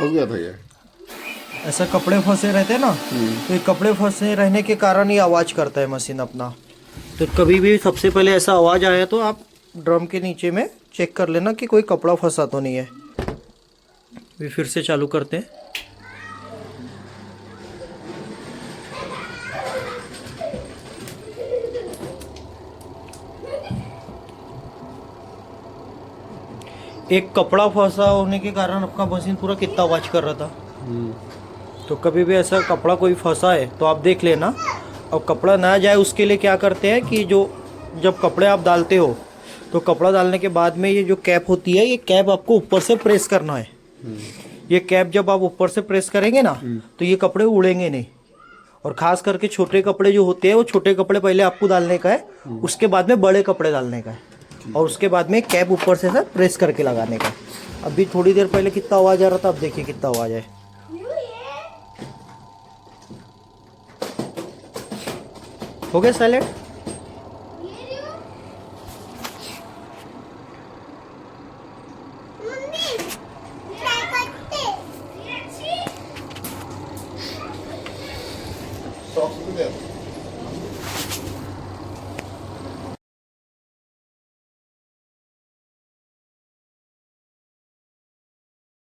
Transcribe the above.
हो गया था ये। ऐसा कपड़े फंसे रहते हैं ना, तो ये कपड़े फंसे रहने के कारण ये आवाज़ करता है मशीन अपना। तो कभी भी सबसे पहले ऐसा आवाज़ आया तो आप ड्रम के नीचे में चेक कर लेना कि कोई कपड़ा फंसा तो नहीं है। भी फिर से चालू करते हैं। एक कपड़ा फंसा होने के कारण आपका मशीन पूरा कितना आवाज़ कर रहा था। तो कभी भी ऐसा कपड़ा कोई फंसा है तो आप देख लेना। और कपड़ा ना जाए उसके लिए क्या करते हैं कि जो जब कपड़े आप डालते हो तो कपड़ा डालने के बाद में ये जो कैप होती है, ये कैप आपको ऊपर से प्रेस करना है। ये कैप जब आप ऊपर से प्रेस करेंगे ना तो ये कपड़े उड़ेंगे नहीं। और खास करके छोटे कपड़े जो होते हैं वो छोटे कपड़े पहले आपको डालने का है, उसके बाद में बड़े कपड़े डालने का है, और उसके बाद में कैप ऊपर से सर प्रेस करके लगाने का। अभी थोड़ी देर पहले कितना आवाज़ आ रहा था, अब देखिए कितना आवाज़ है। हो गया साइलेंट।